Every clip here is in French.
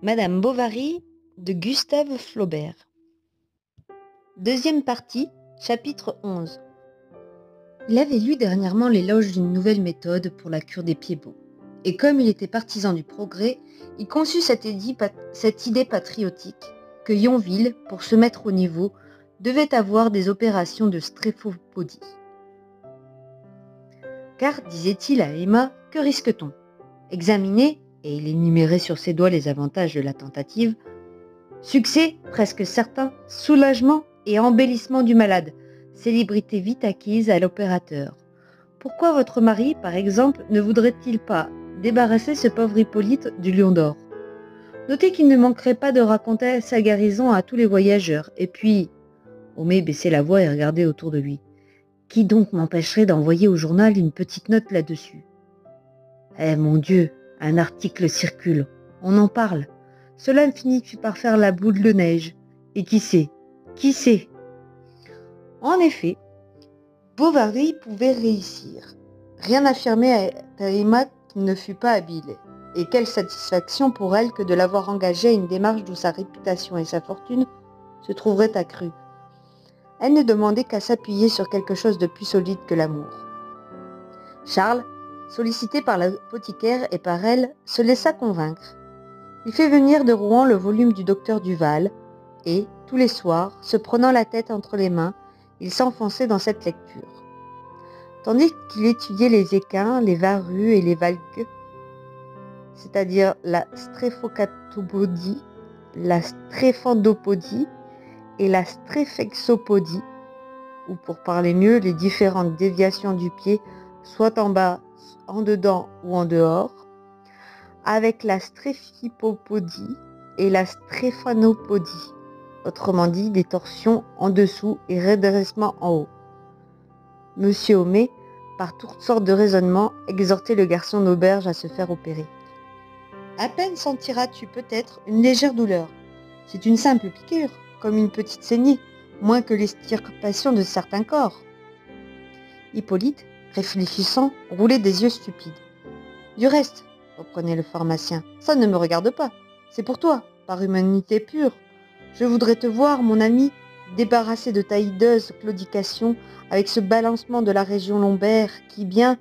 Madame Bovary de Gustave Flaubert. Deuxième partie, chapitre 11. Il avait lu dernièrement l'éloge d'une nouvelle méthode pour la cure des pieds beaux. Et comme il était partisan du progrès, il conçut cette idée patriotique que Yonville, pour se mettre au niveau, devait avoir des opérations de stréphopolie. Car, disait-il à Emma, que risque-t-on ? Examiner, et il énumérait sur ses doigts les avantages de la tentative, succès presque certain, soulagement et embellissement du malade, célébrité vite acquise à l'opérateur. Pourquoi votre mari, par exemple, ne voudrait-il pas débarrasser ce pauvre Hippolyte du lion d'or ? Notez qu'il ne manquerait pas de raconter sa guérison à tous les voyageurs, et puis... Homais baissait la voix et regardait autour de lui. Qui donc m'empêcherait d'envoyer au journal une petite note là-dessus ? Eh mon Dieu, un article circule, on en parle. Cela finit par faire la boule de neige. Et qui sait ? En effet, Bovary pouvait réussir. Rien n'affirmait à Emma qu'il ne fût pas habile. Et quelle satisfaction pour elle que de l'avoir engagé à une démarche d'où sa réputation et sa fortune se trouveraient accrues. Elle ne demandait qu'à s'appuyer sur quelque chose de plus solide que l'amour. Charles, sollicité par l'apothicaire et par elle, se laissa convaincre. Il fait venir de Rouen le volume du docteur Duval, et, tous les soirs, se prenant la tête entre les mains, il s'enfonçait dans cette lecture. Tandis qu'il étudiait les équins, les varus et les valgues, c'est-à-dire la stréphocatopodie, la stréphendopodie et la stréphexopodie, ou pour parler mieux, les différentes déviations du pied, soit en bas, en dedans ou en dehors, avec la stréphipopodie et la stréphanopodie, autrement dit des torsions en dessous et redressement en haut. Monsieur Homais, par toutes sortes de raisonnements, exhortait le garçon d'auberge à se faire opérer. À peine sentiras-tu peut-être une légère douleur. C'est une simple piqûre, comme une petite saignée, moins que l'extirpation de certains corps. Hippolyte, réfléchissant, roulait des yeux stupides. Du reste, reprenait le pharmacien, ça ne me regarde pas. C'est pour toi, par humanité pure. Je voudrais te voir, mon ami, débarrassé de ta hideuse claudication avec ce balancement de la région lombaire qui, bien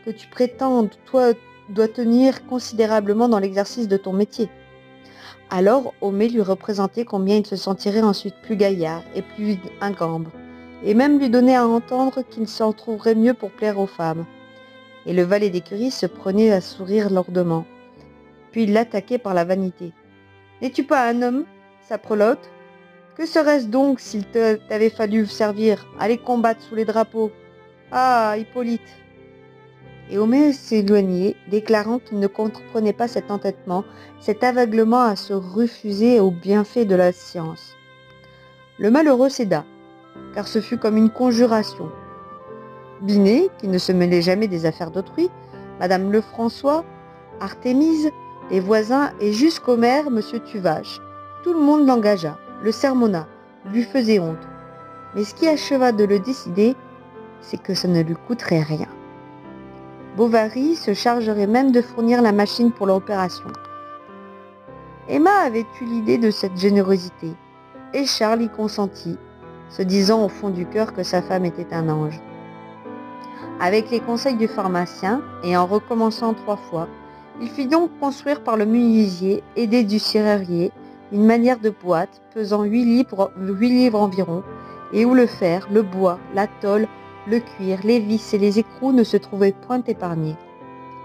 que tu prétendes, toi, doit tenir considérablement dans l'exercice de ton métier. Alors, Homais lui représentait combien il se sentirait ensuite plus gaillard et plus ingambe, et même lui donnait à entendre qu'il s'en trouverait mieux pour plaire aux femmes. Et le valet d'écurie se prenait à sourire lourdement. Puis il l'attaquait par la vanité. « N'es-tu pas un homme, saprelotte ? Que serait-ce donc s'il t'avait fallu servir, aller combattre sous les drapeaux ? Ah, Hippolyte !» Et Homais s'éloignait, déclarant qu'il ne comprenait pas cet entêtement, cet aveuglement à se refuser aux bienfaits de la science. Le malheureux céda, car ce fut comme une conjuration. Binet, qui ne se mêlait jamais des affaires d'autrui, Madame Lefrançois, Artémise, les voisins et jusqu'au maire, Monsieur Tuvache. Tout le monde l'engagea, le sermonna, lui faisait honte. Mais ce qui acheva de le décider, c'est que ça ne lui coûterait rien. Bovary se chargerait même de fournir la machine pour l'opération. Emma avait eu l'idée de cette générosité, et Charles y consentit, se disant au fond du cœur que sa femme était un ange. Avec les conseils du pharmacien, et en recommençant 3 fois, il fit donc construire par le menuisier, aidé du serrurier, une manière de boîte pesant 8 livres environ, et où le fer, le bois, la tôle, le cuir, les vis et les écrous ne se trouvaient point épargnés.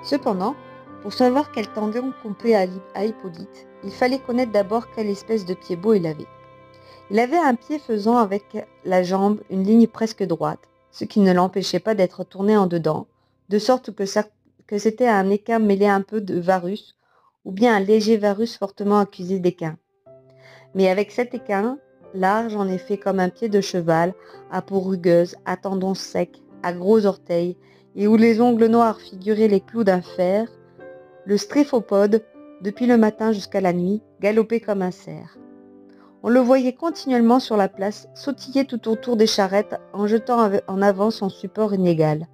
Cependant, pour savoir quel tendon couper à Hippolyte, il fallait connaître d'abord quelle espèce de pied beau il avait. Il avait un pied faisant avec la jambe une ligne presque droite, ce qui ne l'empêchait pas d'être tourné en dedans, de sorte que c'était un équin mêlé un peu de varus, ou bien un léger varus fortement accusé d'équin. Mais avec cet équin, large en effet comme un pied de cheval, à peau rugueuse, à tendons secs, à gros orteils, et où les ongles noirs figuraient les clous d'un fer, le stréphopode, depuis le matin jusqu'à la nuit, galopait comme un cerf. On le voyait continuellement sur la place, sautiller tout autour des charrettes en jetant en avant son support inégal.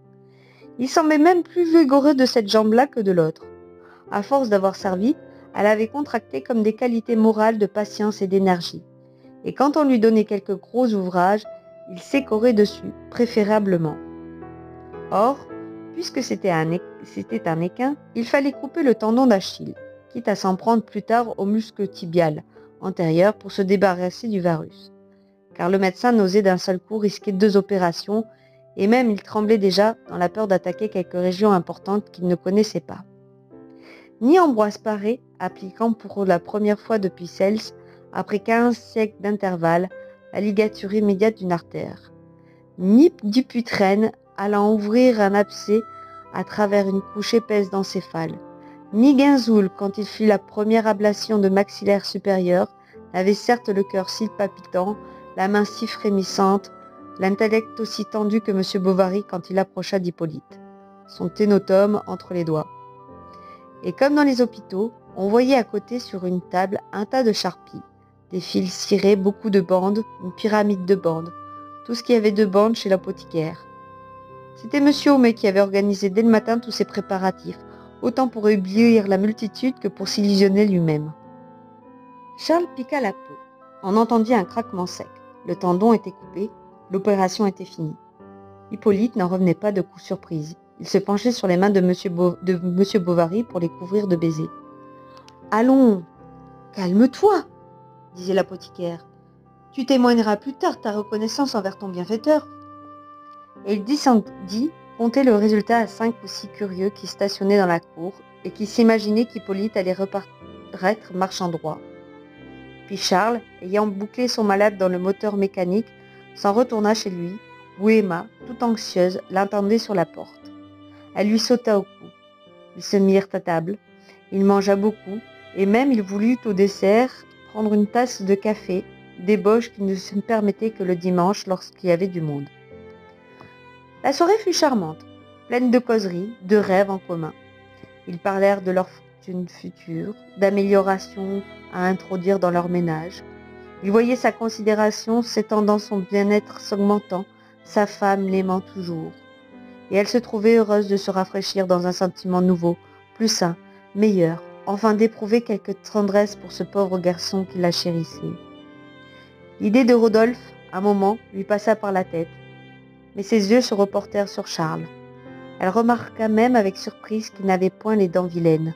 Il semblait même plus vigoureux de cette jambe-là que de l'autre. À force d'avoir servi, Elle avait contracté comme des qualités morales de patience et d'énergie. Et quand on lui donnait quelques gros ouvrages, il s'écorait dessus, préférablement. Or, puisque c'était un équin, il fallait couper le tendon d'Achille, quitte à s'en prendre plus tard au muscle tibial antérieur pour se débarrasser du varus. Car le médecin n'osait d'un seul coup risquer 2 opérations, et même il tremblait déjà dans la peur d'attaquer quelques régions importantes qu'il ne connaissait pas. Ni Ambroise Paré, appliquant pour la première fois depuis Cels, après 15 siècles d'intervalle, la ligature immédiate d'une artère, ni Dupuytren allant ouvrir un abcès à travers une couche épaisse d'encéphale, ni Guinzoul, quand il fit la première ablation de maxillaire supérieur, n'avait certes le cœur si palpitant, la main si frémissante, l'intellect aussi tendu que M. Bovary quand il approcha d'Hippolyte, son ténotome entre les doigts. Et comme dans les hôpitaux, on voyait à côté sur une table un tas de charpies, des fils cirés, beaucoup de bandes, une pyramide de bandes, tout ce qu'il y avait de bandes chez l'apothicaire. C'était M. Homais qui avait organisé dès le matin tous ces préparatifs, autant pour éblouir la multitude que pour s'illusionner lui-même. Charles piqua la peau. On entendit un craquement sec. Le tendon était coupé, l'opération était finie. Hippolyte n'en revenait pas de coup surprise. Il se penchait sur les mains de M. Bovary pour les couvrir de baisers. « Allons, calme-toi, disait l'apothicaire. Tu témoigneras plus tard ta reconnaissance envers ton bienfaiteur. » Et il descendit compter le résultat à 5 ou 6 curieux qui stationnaient dans la cour et qui s'imaginaient qu'Hippolyte allait reparaître marchant droit. Puis Charles, ayant bouclé son malade dans le moteur mécanique, s'en retourna chez lui, où Emma, toute anxieuse, l'attendait sur la porte. Elle lui sauta au cou. Ils se mirent à table. Il mangea beaucoup, et même il voulut au dessert prendre une tasse de café, débauche qui ne se permettait que le dimanche lorsqu'il y avait du monde. La soirée fut charmante, pleine de causeries, de rêves en commun. Ils parlèrent de leur fortune future, d'améliorations à introduire dans leur ménage. Il voyait sa considération s'étendant, son bien-être s'augmentant, sa femme l'aimant toujours. Et elle se trouvait heureuse de se rafraîchir dans un sentiment nouveau, plus sain, meilleur, enfin d'éprouver quelque tendresse pour ce pauvre garçon qui la chérissait. L'idée de Rodolphe, un moment, lui passa par la tête, mais ses yeux se reportèrent sur Charles. Elle remarqua même avec surprise qu'il n'avait point les dents vilaines.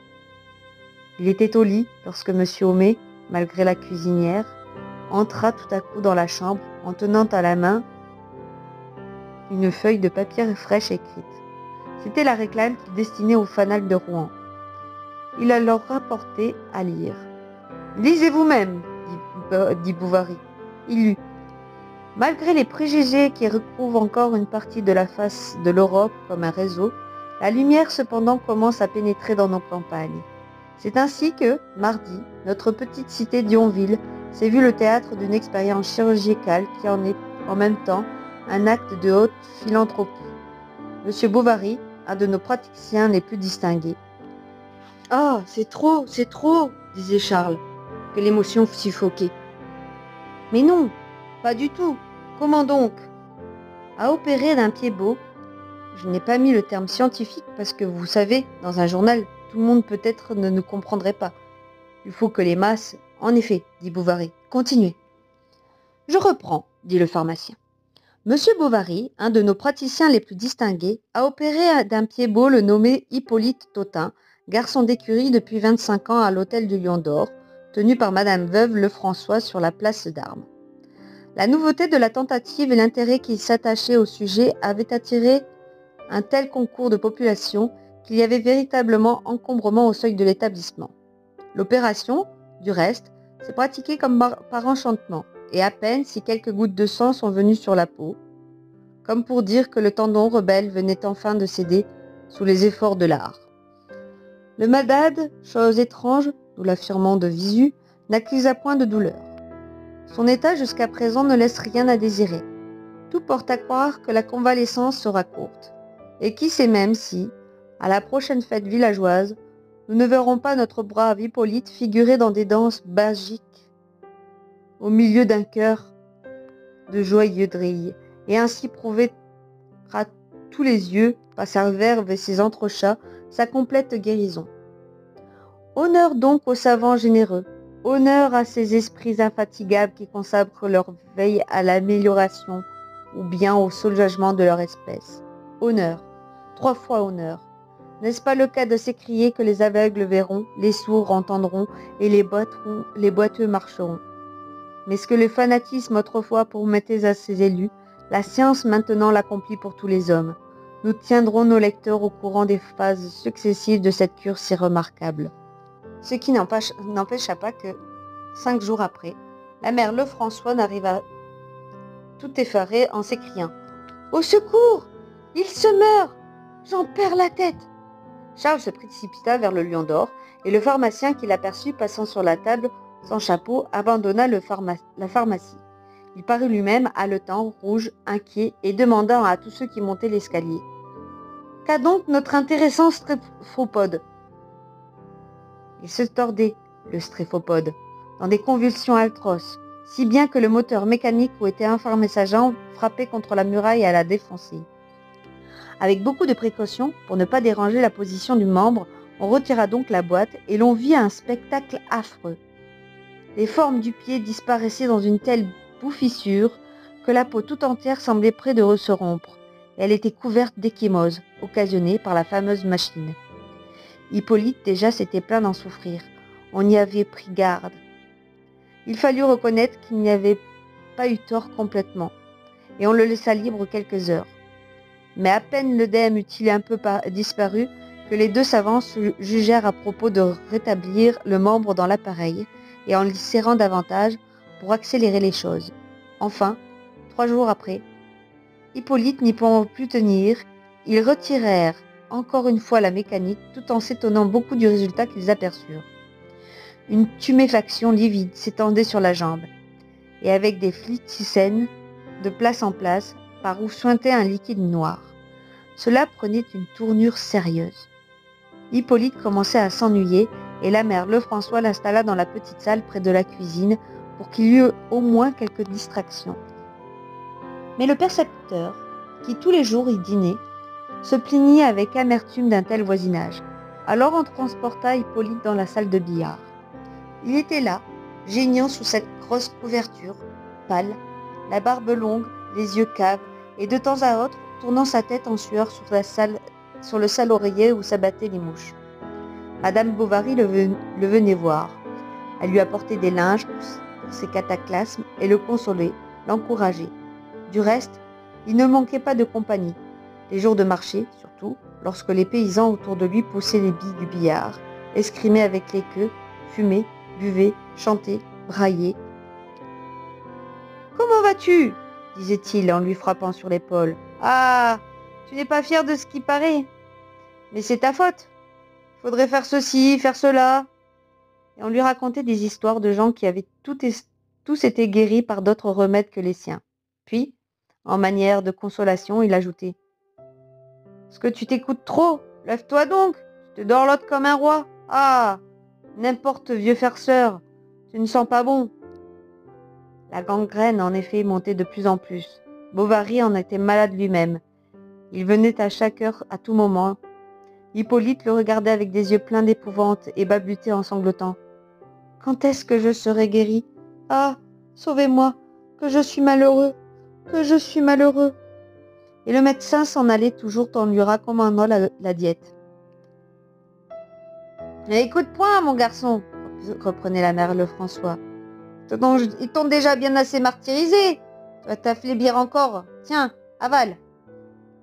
Il était au lit lorsque M. Homais, malgré la cuisinière, entra tout à coup dans la chambre en tenant à la main une feuille de papier fraîche écrite. C'était la réclame qu'il destinait au fanal de Rouen. Il la leur rapportait à lire. « Lisez vous-même, dit Bovary. » Il lut. Malgré les préjugés qui recouvrent encore une partie de la face de l'Europe comme un réseau, la lumière cependant commence à pénétrer dans nos campagnes. C'est ainsi que, mardi, notre petite cité d'Yonville s'est vue le théâtre d'une expérience chirurgicale qui en est en même temps un acte de haute philanthropie. M. Bovary, un de nos praticiens les plus distingués. « Ah, c'est trop, disait Charles, que l'émotion suffoquait. « Mais non, pas du tout. Comment donc ? À opérer d'un pied beau, je n'ai pas mis le terme scientifique parce que vous savez, dans un journal, tout le monde peut-être ne nous comprendrait pas. Il faut que les masses... En effet, dit Bovary, continuez. Je reprends, dit le pharmacien. Monsieur Bovary, un de nos praticiens les plus distingués, a opéré d'un pied beau le nommé Hippolyte Tautain, garçon d'écurie depuis 25 ans à l'hôtel du Lion d'Or, tenu par Madame Veuve Lefrançois sur la place d'Armes. La nouveauté de la tentative et l'intérêt qui s'attachait au sujet avaient attiré un tel concours de population qu'il y avait véritablement encombrement au seuil de l'établissement. L'opération, du reste, s'est pratiquée comme par enchantement, et à peine si quelques gouttes de sang sont venues sur la peau, comme pour dire que le tendon rebelle venait enfin de céder sous les efforts de l'art. Le malade, chose étrange, nous l'affirmons de visu, n'accusa point de douleur. Son état jusqu'à présent ne laisse rien à désirer. Tout porte à croire que la convalescence sera courte. Et qui sait même si, à la prochaine fête villageoise, nous ne verrons pas notre brave Hippolyte figurer dans des danses magiques au milieu d'un chœur de joyeux drilles, et ainsi prouver à tous les yeux, par sa verve et ses entrechats, sa complète guérison. Honneur donc aux savants généreux, honneur à ces esprits infatigables qui consacrent leur veille à l'amélioration ou bien au soulagement de leur espèce. Honneur, 3 fois honneur. N'est-ce pas le cas de s'écrier que les aveugles verront, les sourds entendront et les boiteux marcheront? Mais ce que le fanatisme autrefois promettait à ses élus, la science maintenant l'accomplit pour tous les hommes. Nous tiendrons nos lecteurs au courant des phases successives de cette cure si remarquable. Ce qui n'empêcha pas que, 5 jours après, la mère Lefrançois n'arriva tout effarée en s'écriant « Au secours! Il se meurt! J'en perds la tête !» Charles se précipita vers le Lion d'Or, et le pharmacien qui l'aperçut passant sur la table sans chapeau abandonna la pharmacie. Il parut lui-même haletant, rouge, inquiet, et demandant à tous ceux qui montaient l'escalier « Qu'a donc notre intéressant stréphopode ?» Il se tordait, le stréphopode, dans des convulsions atroces, si bien que le moteur mécanique où était enfermée sa jambe frappait contre la muraille à la défoncer. Avec beaucoup de précautions, pour ne pas déranger la position du membre, on retira donc la boîte et l'on vit un spectacle affreux. Les formes du pied disparaissaient dans une telle bouffissure que la peau tout entière semblait près de se rompre, et elle était couverte d'échymoses, occasionnées par la fameuse machine. Hippolyte déjà s'était plaint d'en souffrir. On y avait pris garde. Il fallut reconnaître qu'il n'y avait pas eu tort complètement, et on le laissa libre quelques heures. Mais à peine l'œdème eut-il un peu disparu que les 2 savants se jugèrent à propos de rétablir le membre dans l'appareil, et en l'y serrant davantage pour accélérer les choses. Enfin, 3 jours après, Hippolyte n'y pouvant plus tenir, ils retirèrent encore une fois la mécanique tout en s'étonnant beaucoup du résultat qu'ils aperçurent. Une tuméfaction livide s'étendait sur la jambe, et avec des fliticènes de place en place, par où suintait un liquide noir. Cela prenait une tournure sérieuse. Hippolyte commençait à s'ennuyer, et la mère Lefrançois l'installa dans la petite salle près de la cuisine pour qu'il y eût au moins quelques distractions. Mais le percepteur, qui tous les jours y dînait, se plaignit avec amertume d'un tel voisinage. Alors on transporta Hippolyte dans la salle de billard. Il était là, geignant sous cette grosse couverture, pâle, la barbe longue, les yeux caves, et de temps à autre tournant sa tête en sueur sur le sale oreiller où s'abattaient les mouches. Madame Bovary le venait voir. Elle lui apportait des linges pour ses cataclasmes et le consolait, l'encourageait. Du reste, il ne manquait pas de compagnie. Les jours de marché, surtout, lorsque les paysans autour de lui poussaient les billes du billard, escrimaient avec les queues, fumaient, buvaient, chantaient, braillaient. « Comment vas-tu » disait-il en lui frappant sur l'épaule. « Ah, tu n'es pas fier de ce qui paraît. Mais c'est ta faute. Il faudrait faire ceci, faire cela. » Et on lui racontait des histoires de gens qui avaient tous été guéris par d'autres remèdes que les siens. Puis, en manière de consolation, il ajoutait « Est-ce que tu t'écoutes trop? Lève-toi donc, tu te dorlotes comme un roi. Ah, n'importe, vieux farceur, tu ne sens pas bon. » La gangrène, en effet, montait de plus en plus. Bovary en était malade lui-même. Il venait à chaque heure, à tout moment. Hippolyte le regardait avec des yeux pleins d'épouvante et balbutait en sanglotant. « Quand est-ce que je serai guéri? Ah, sauvez-moi, que je suis malheureux, que je suis malheureux. » Et le médecin s'en allait toujours en lui recommandant la diète. « Mais écoute point, mon garçon, » reprenait la mère Lefrançois. « Ils t'ont déjà bien assez martyrisé. Tu vas t'affaiblir encore. Tiens, avale. »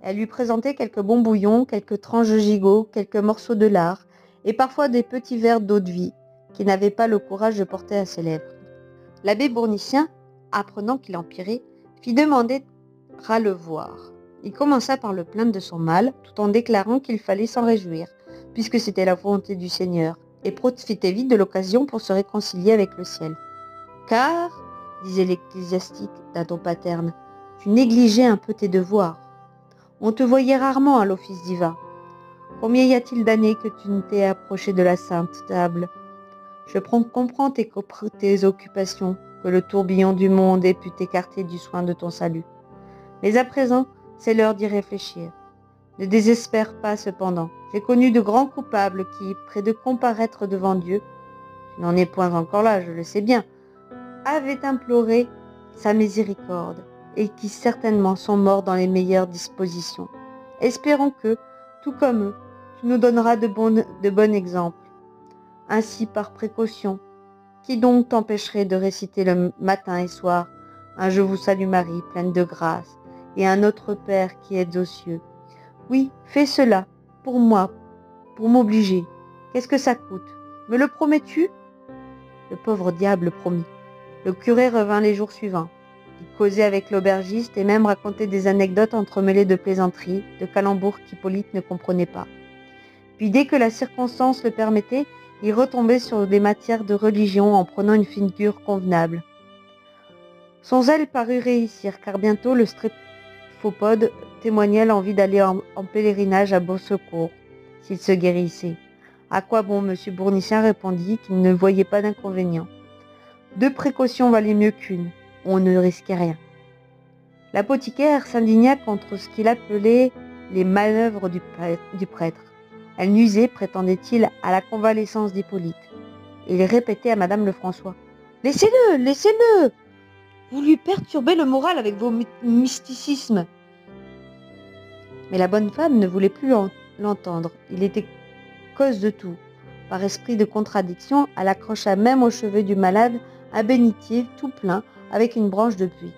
Elle lui présentait quelques bons bouillons, quelques tranches de gigot, quelques morceaux de lard, et parfois des petits verres d'eau-de-vie qu'il n'avait pas le courage de porter à ses lèvres. L'abbé Bournicien, apprenant qu'il empirait, fit demander à le voir. Il commença par le plaindre de son mal, tout en déclarant qu'il fallait s'en réjouir, puisque c'était la volonté du Seigneur, et profiter vite de l'occasion pour se réconcilier avec le ciel. « Car, disait l'ecclésiastique d'un ton paterne, tu négligeais un peu tes devoirs. On te voyait rarement à l'office divin. Combien y a-t-il d'années que tu ne t'es approché de la sainte table? Je comprends tes occupations, que le tourbillon du monde ait pu t'écarter du soin de ton salut. Mais à présent, c'est l'heure d'y réfléchir. Ne désespère pas cependant. J'ai connu de grands coupables qui, près de comparaître devant Dieu, tu n'en es point encore là, je le sais bien, avaient imploré sa miséricorde et qui certainement sont morts dans les meilleures dispositions. Espérons que, tout comme eux, tu nous donneras de bons exemples. Ainsi, par précaution, qui donc t'empêcherait de réciter le matin et soir un Je vous salue Marie, pleine de grâce, et un Notre Père qui êtes aux cieux? Oui, fais cela, pour moi, pour m'obliger. Qu'est-ce que ça coûte? Me le promets-tu? Le pauvre diable promit. Le curé revint les jours suivants. Il causait avec l'aubergiste et même racontait des anecdotes entremêlées de plaisanteries, de calembours qu'Hippolyte ne comprenait pas. Puis dès que la circonstance le permettait, il retombait sur des matières de religion en prenant une figure convenable. Son zèle parut réussir, car bientôt le stréphopodes témoignait l'envie d'aller en pèlerinage à Beausecours, s'il se guérissait. À quoi bon, M. Bournicien répondit qu'il ne voyait pas d'inconvénient. 2 précautions valaient mieux qu'une, on ne risquait rien. L'apothicaire s'indigna contre ce qu'il appelait les manœuvres du prêtre. Elles nuisaient, prétendait-il, à la convalescence d'Hippolyte. Et il répétait à Madame Lefrançois: « Laissez-le, laissez-le! Vous lui perturbez le moral avec vos mysticismes. » Mais la bonne femme ne voulait plus l'entendre. Il était cause de tout. Par esprit de contradiction, elle accrocha même aux cheveux du malade un bénitier tout plein avec une branche de buis.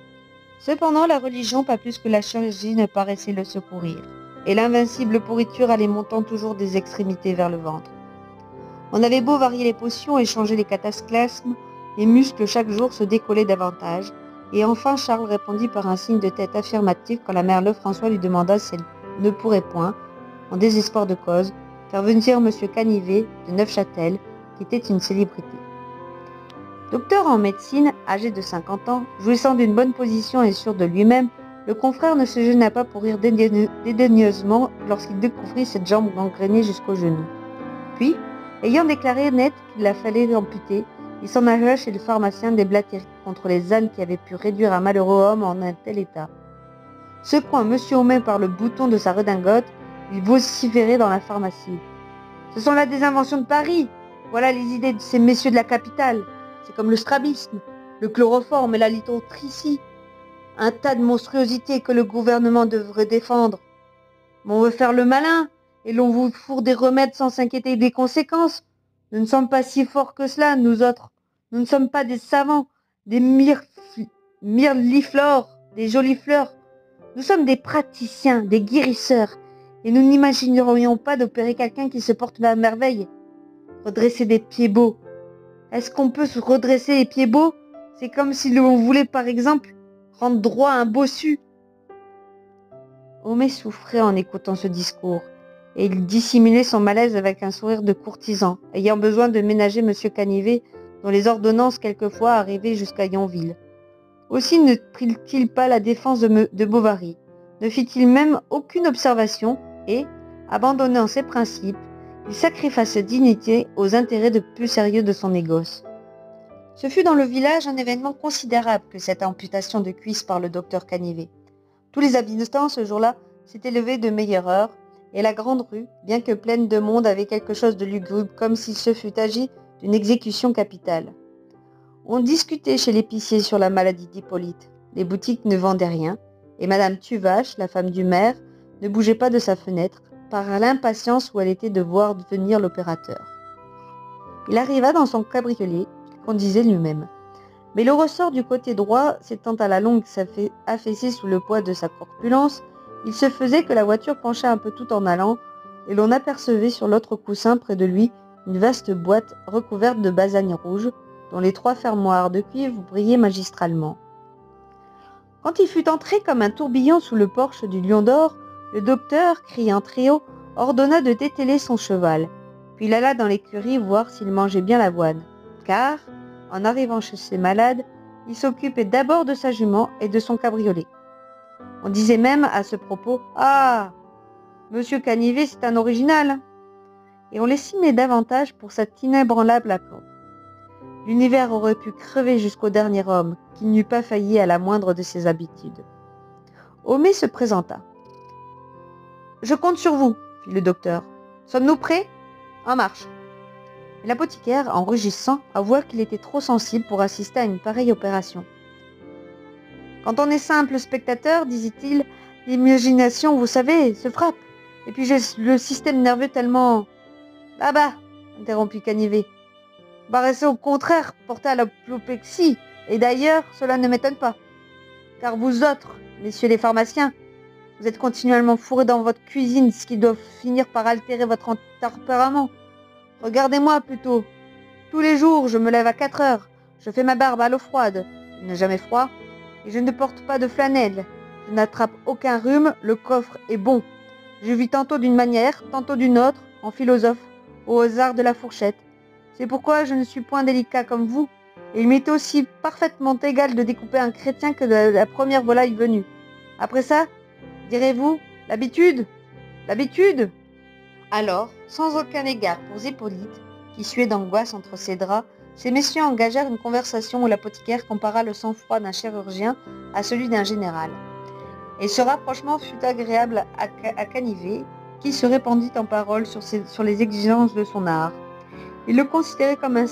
Cependant, la religion, pas plus que la chirurgie, ne paraissait le secourir, et l'invincible pourriture allait montant toujours des extrémités vers le ventre. On avait beau varier les potions et changer les cataclysmes, les muscles chaque jour se décollaient davantage, et enfin Charles répondit par un signe de tête affirmatif quand la mère Lefrançois lui demanda si elle ne pourrait point, en désespoir de cause, faire venir M. Canivet de Neufchâtel, qui était une célébrité. Docteur en médecine, âgé de 50 ans, jouissant d'une bonne position et sûr de lui-même, le confrère ne se gêna pas pour rire dédaigneusement lorsqu'il découvrit cette jambe gangrénée jusqu'au genou. Puis, ayant déclaré net qu'il la fallait amputer, il s'en alla chez le pharmacien des Blatériques contre les ânes qui avaient pu réduire un malheureux homme en un tel état. Secouant M. Homais par le bouton de sa redingote, il vociférait dans la pharmacie. « Ce sont là des inventions de Paris. Voilà les idées de ces messieurs de la capitale. C'est comme le strabisme, le chloroforme et la lithotricie. Un tas de monstruosités que le gouvernement devrait défendre. Mais on veut faire le malin, et l'on vous fourre des remèdes sans s'inquiéter des conséquences. Nous ne sommes pas si forts que cela, nous autres. Nous ne sommes pas des savants, des myrliflores, des jolies fleurs. Nous sommes des praticiens, des guérisseurs, et nous n'imaginerions pas d'opérer quelqu'un qui se porte à merveille. Redresser des pieds beaux. Est-ce qu'on peut se redresser les pieds beaux? C'est comme si l'on voulait, par exemple, rendre droit à un bossu. » Homais souffrait en écoutant ce discours, et il dissimulait son malaise avec un sourire de courtisan, ayant besoin de ménager M. Canivet, dont les ordonnances quelquefois arrivaient jusqu'à Yonville. Aussi ne prit-il pas la défense de Bovary, ne fit-il même aucune observation, et, abandonnant ses principes, il sacrifia sa dignité aux intérêts de plus sérieux de son négoce. Ce fut dans le village un événement considérable que cette amputation de cuisse par le docteur Canivet. Tous les habitants ce jour-là s'étaient levés de meilleure heure, et la grande rue, bien que pleine de monde, avait quelque chose de lugubre, comme s'il se fût agi d'une exécution capitale. On discutait chez l'épicier sur la maladie d'Hippolyte. Les boutiques ne vendaient rien, et Madame Tuvache, la femme du maire, ne bougeait pas de sa fenêtre, par l'impatience où elle était de voir venir l'opérateur. Il arriva dans son cabriolet, qu'il conduisait lui-même. Mais le ressort du côté droit s'étant à la longue affaissé sous le poids de sa corpulence, il se faisait que la voiture penchait un peu tout en allant, et l'on apercevait sur l'autre coussin près de lui une vaste boîte recouverte de basagne rouge, dont les 3 fermoirs de cuivre brillaient magistralement. Quand il fut entré comme un tourbillon sous le porche du Lion d'Or, le docteur, criant très haut, ordonna de dételer son cheval, puis il alla dans l'écurie voir s'il mangeait bien l'avoine, car, en arrivant chez ses malades, il s'occupait d'abord de sa jument et de son cabriolet. On disait même à ce propos « Ah, Monsieur Canivet, c'est un original !» Et on l'estimait davantage pour cet inébranlable aplomb. L'univers aurait pu crever jusqu'au dernier homme, qui n'eût pas failli à la moindre de ses habitudes. Homais se présenta. Je compte sur vous, fit le docteur. Sommes-nous prêts? En marche. L'apothicaire, en rugissant, avoua qu'il était trop sensible pour assister à une pareille opération. Quand on est simple spectateur, disait-il, l'imagination, vous savez, se frappe. Et puis j'ai le système nerveux tellement... Ah bah, interrompit Canivet. Paraissez au contraire porté à l'apoplexie. Et d'ailleurs, cela ne m'étonne pas. Car vous autres, messieurs les pharmaciens, vous êtes continuellement fourrés dans votre cuisine, ce qui doit finir par altérer votre tempérament. Regardez-moi plutôt. Tous les jours, je me lève à 4 heures. Je fais ma barbe à l'eau froide. Il n'est jamais froid. Et je ne porte pas de flanelle. Je n'attrape aucun rhume. Le coffre est bon. Je vis tantôt d'une manière, tantôt d'une autre, en philosophe, au hasard de la fourchette. C'est pourquoi je ne suis point délicat comme vous. Et il m'est aussi parfaitement égal de découper un chrétien que de la première volaille venue. Après ça, direz-vous, l'habitude? L'habitude? Alors, sans aucun égard pour Hippolyte, qui suait d'angoisse entre ses draps, ces messieurs engagèrent une conversation où l'apothicaire compara le sang-froid d'un chirurgien à celui d'un général. Et ce rapprochement fut agréable à Canivet, qui se répandit en paroles sur les exigences de son art. Il le considérait comme un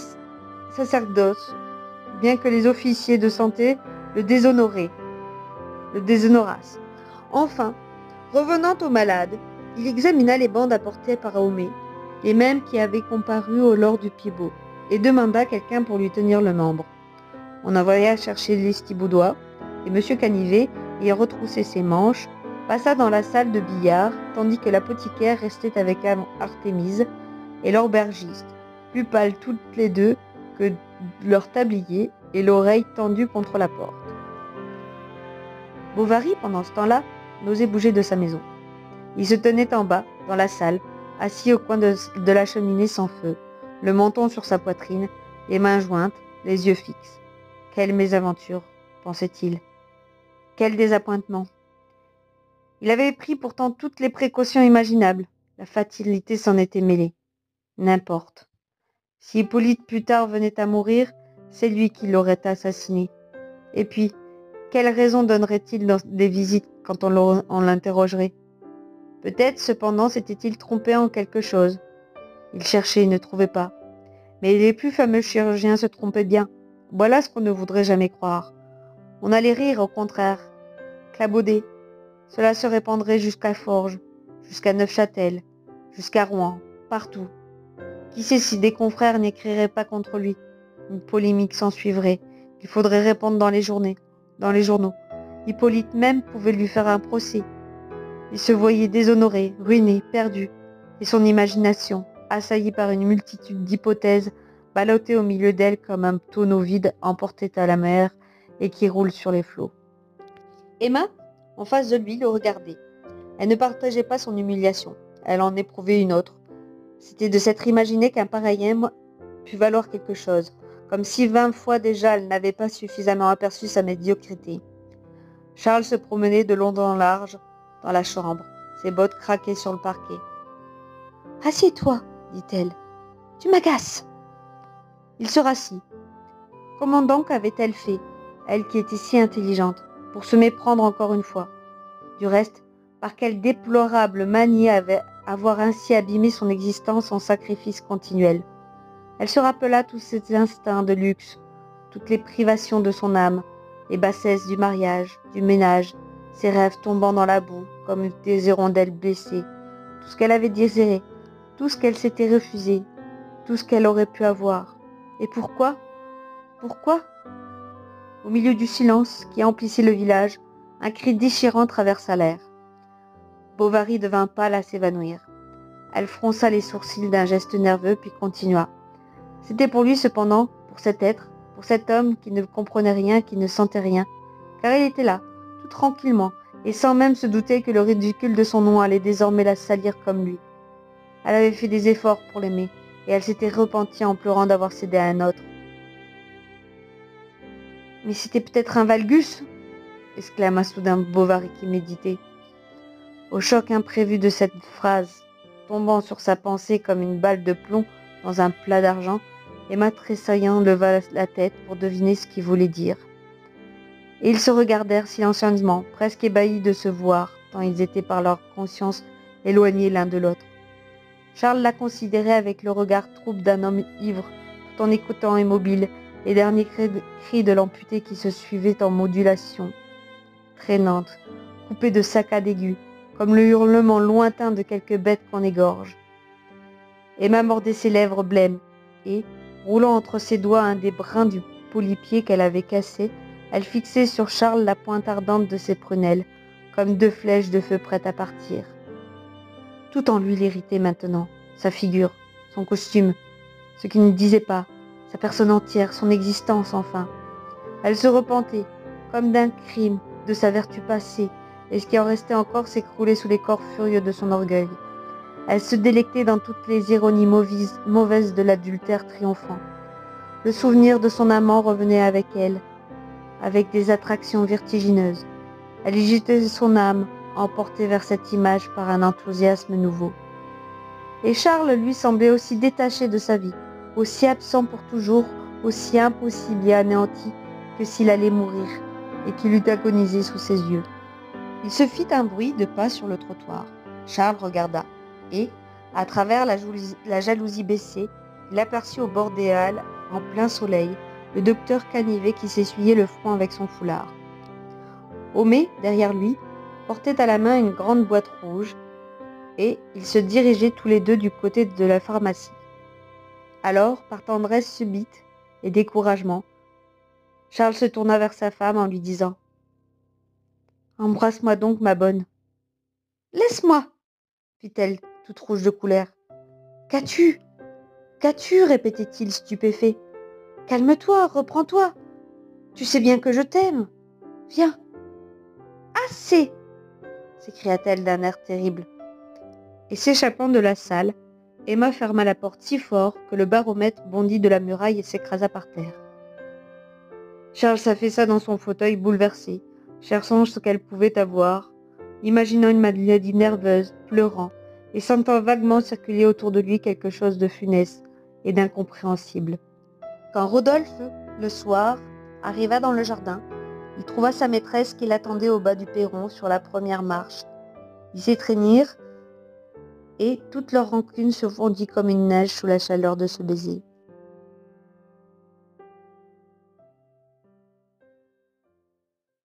sacerdoce, bien que les officiers de santé le déshonorassent. Enfin, revenant au malade, il examina les bandes apportées par Homais, les mêmes qui avaient comparu au lord du Piedbot, et demanda quelqu'un pour lui tenir le membre. On envoya chercher Lestiboudois, et M. Canivet, ayant retroussé ses manches, passa dans la salle de billard, tandis que l'apothicaire restait avec Artémise et l'aubergiste, plus pâles toutes les deux que leur tablier et l'oreille tendue contre la porte. Bovary, pendant ce temps-là, n'osait bouger de sa maison. Il se tenait en bas, dans la salle, assis au coin de la cheminée sans feu, le menton sur sa poitrine, les mains jointes, les yeux fixes. Quelle mésaventure, pensait-il. Quel désappointement. Il avait pris pourtant toutes les précautions imaginables. La fatalité s'en était mêlée. N'importe. Si Hippolyte plus tard venait à mourir, c'est lui qui l'aurait assassiné. Et puis, quelle raison donnerait-il dans des visites quand on l'interrogerait? Peut-être, cependant, s'était-il trompé en quelque chose. Il cherchait et ne trouvait pas. Mais les plus fameux chirurgiens se trompaient bien. Voilà ce qu'on ne voudrait jamais croire. On allait rire, au contraire. Clabauder. Cela se répandrait jusqu'à Forges, jusqu'à Neufchâtel, jusqu'à Rouen, partout. Qui sait si des confrères n'écriraient pas contre lui? Une polémique s'ensuivrait. Il faudrait répondre dans les journaux. Hippolyte même pouvait lui faire un procès. Il se voyait déshonoré, ruiné, perdu, et son imagination, assaillie par une multitude d'hypothèses, ballottée au milieu d'elle comme un tonneau vide emporté à la mer et qui roule sur les flots. Emma, en face de lui, le regardait. Elle ne partageait pas son humiliation. Elle en éprouvait une autre. C'était de s'être imaginé qu'un pareil homme pût valoir quelque chose, comme si 20 fois déjà elle n'avait pas suffisamment aperçu sa médiocrité. Charles se promenait de long en large dans la chambre. Ses bottes craquaient sur le parquet. « Assieds-toi, dit-elle. Tu m'agaces. » Il se rassit. Comment donc avait-elle fait, elle qui était si intelligente, pour se méprendre encore une fois? Du reste, par quelle déplorable manie avoir ainsi abîmé son existence en sacrifice continuel? Elle se rappela tous ses instincts de luxe, toutes les privations de son âme, les bassesses du mariage, du ménage, ses rêves tombant dans la boue comme des hirondelles blessées, tout ce qu'elle avait désiré, tout ce qu'elle s'était refusé, tout ce qu'elle aurait pu avoir. Et pourquoi? Pourquoi? Au milieu du silence qui emplissait le village, un cri déchirant traversa l'air. Bovary devint pâle à s'évanouir. Elle fronça les sourcils d'un geste nerveux, puis continua. C'était pour lui cependant, pour cet être, pour cet homme qui ne comprenait rien, qui ne sentait rien, car il était là, tout tranquillement, et sans même se douter que le ridicule de son nom allait désormais la salir comme lui. Elle avait fait des efforts pour l'aimer, et elle s'était repentie en pleurant d'avoir cédé à un autre. « Mais c'était peut-être un valgus !» exclama soudain Bovary qui méditait. Au choc imprévu de cette phrase, tombant sur sa pensée comme une balle de plomb dans un plat d'argent, Emma tressaillant leva la tête pour deviner ce qu'il voulait dire. Et ils se regardèrent silencieusement, presque ébahis de se voir, tant ils étaient par leur conscience éloignés l'un de l'autre. Charles la considérait avec le regard trouble d'un homme ivre, tout en écoutant immobile les derniers cris de l'amputé qui se suivaient en modulation traînante, coupée de saccades aigus, comme le hurlement lointain de quelque bête qu'on égorge. Emma mordait ses lèvres blêmes, et, roulant entre ses doigts un des brins du polipier qu'elle avait cassé, elle fixait sur Charles la pointe ardente de ses prunelles, comme deux flèches de feu prêtes à partir. Tout en lui l'irritait maintenant, sa figure, son costume, ce qu'il ne disait pas, sa personne entière, son existence enfin. Elle se repentait, comme d'un crime, de sa vertu passée, et ce qui en restait encore s'écroulait sous les corps furieux de son orgueil. Elle se délectait dans toutes les ironies mauvaises de l'adultère triomphant. Le souvenir de son amant revenait avec elle, avec des attractions vertigineuses. Elle y jetait son âme, emportée vers cette image par un enthousiasme nouveau. Et Charles lui semblait aussi détaché de sa vie, aussi absent pour toujours, aussi impossible et anéanti que s'il allait mourir, et qu'il eût agonisé sous ses yeux. Il se fit un bruit de pas sur le trottoir. Charles regarda, et, à travers la jalousie baissée, il aperçut au bord des halles, en plein soleil, le docteur Canivet qui s'essuyait le front avec son foulard. Homais, derrière lui, portait à la main une grande boîte rouge, et ils se dirigeaient tous les deux du côté de la pharmacie. Alors, par tendresse subite et découragement, Charles se tourna vers sa femme en lui disant « Embrasse-moi donc, ma bonne. »« Laisse-moi » fit-elle, toute rouge de colère. « Qu'as-tu ? Qu'as-tu » répétait-il stupéfait. « Calme-toi, reprends-toi. Tu sais bien que je t'aime. Viens. »« Assez » s'écria-t-elle d'un air terrible. Et s'échappant de la salle, Emma ferma la porte si fort que le baromètre bondit de la muraille et s'écrasa par terre. Charles s'affaissa dans son fauteuil bouleversé, cherchant ce qu'elle pouvait avoir, imaginant une maladie nerveuse, pleurant, et sentant vaguement circuler autour de lui quelque chose de funeste et d'incompréhensible. Quand Rodolphe, le soir, arriva dans le jardin, il trouva sa maîtresse qui l'attendait au bas du perron sur la première marche. Ils s'étreignirent, et toute leur rancune se fondit comme une neige sous la chaleur de ce baiser.